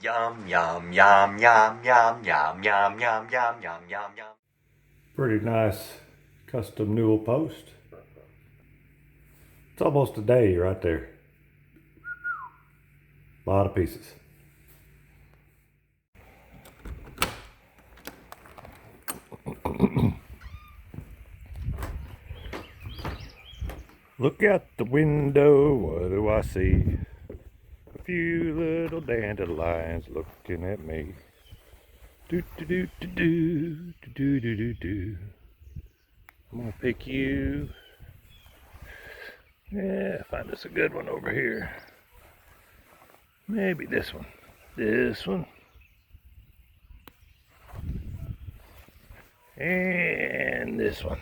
Yum, yum, yum, yum, yum, yum, yum, yum, yum, yum, yum, yum. Pretty nice custom newel post. It's almost a day right there. A lot of pieces. Look out the window, what do I see? A few little dandelions looking at me. Do do do do do do do do do. I'm gonna pick you. Yeah, find us a good one over here. Maybe this one. This one. And this one.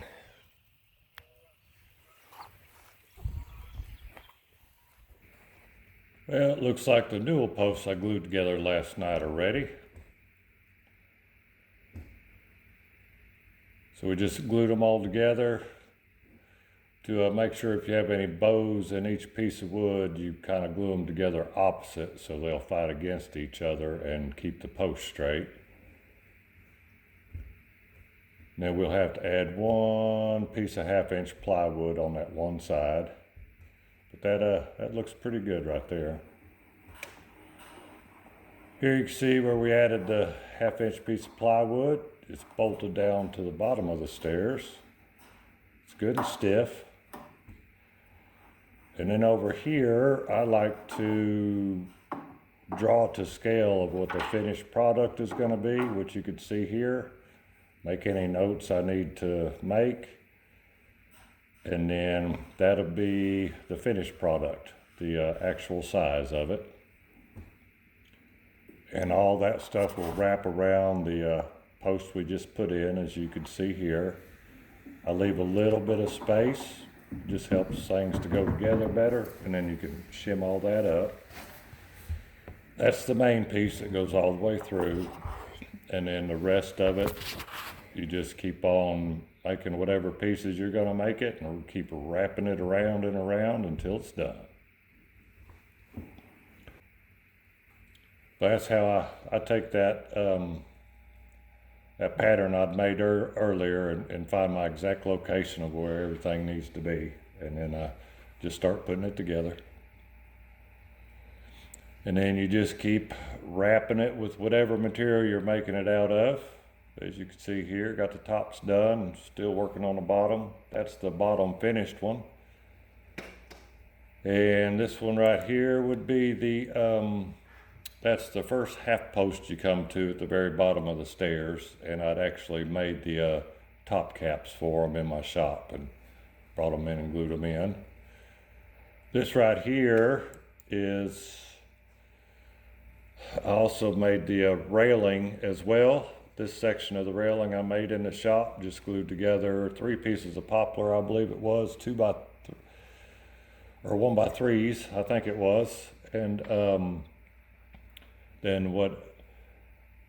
Well, it looks like the newel posts I glued together last night are ready. So we just glued them all together to make sure if you have any bows in each piece of wood, you kind of glue them together opposite so they'll fight against each other and keep the post straight. Now we'll have to add one piece of 1/2-inch plywood on that one side. But that looks pretty good right there. Here you can see where we added the 1/2-inch piece of plywood. It's bolted down to the bottom of the stairs. It's good and stiff. And then over here, I like to draw to scale of what the finished product is going to be, which you can see here. Make any notes I need to make. And then that'll be the finished product, the actual size of it. And all that stuff will wrap around the post we just put in, as you can see here. I leave a little bit of space, just helps things to go together better, and then you can shim all that up. That's the main piece that goes all the way through, and then the rest of it, you just keep on making whatever pieces you're going to make it, and we'll keep wrapping it around and around until it's done. That's how I take that that pattern I'd made earlier and find my exact location of where everything needs to be, and then I just start putting it together. And then you just keep wrapping it with whatever material you're making it out of. As you can see here, got the tops done, still working on the bottom. That's the bottom finished one. And this one right here would be the that's the first half post you come to at the very bottom of the stairs, and I'd actually made the top caps for them in my shop and brought them in and glued them in. This right here is, I also made the railing as well. This section of the railing I made in the shop, just glued together 3 pieces of poplar, I believe it was, 1x3s, I think it was, and then what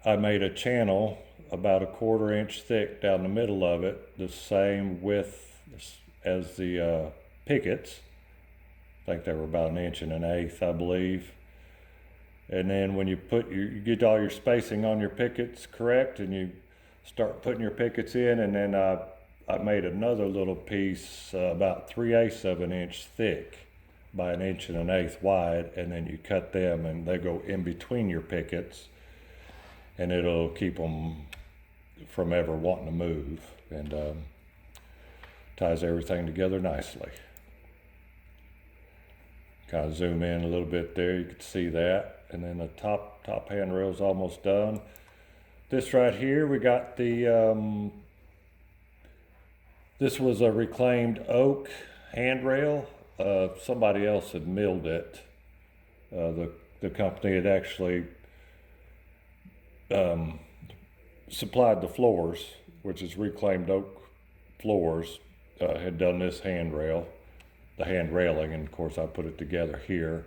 I made a channel about a 1/4 inch thick down the middle of it, the same width as the pickets. I think they were about 1 1/8 inches, I believe. And then when you get all your spacing on your pickets correct, and you start putting your pickets in, and then I made another little piece about 3/8 of an inch thick by 1 1/8 inches wide, and then you cut them and they go in between your pickets, and it'll keep them from ever wanting to move, and ties everything together nicely. Kind of zoom in a little bit there, you can see that, and then the top handrail is almost done. This right here, we got the this was a reclaimed oak handrail. Somebody else had milled it. The company had actually supplied the floors, which is reclaimed oak floors, had done this handrail, the hand railing, and of course I put it together here.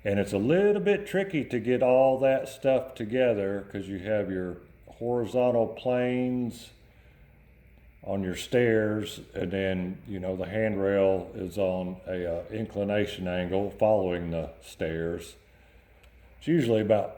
And it's a little bit tricky to get all that stuff together because you have your horizontal planes on your stairs, and then the handrail is on a inclination angle following the stairs. It's usually about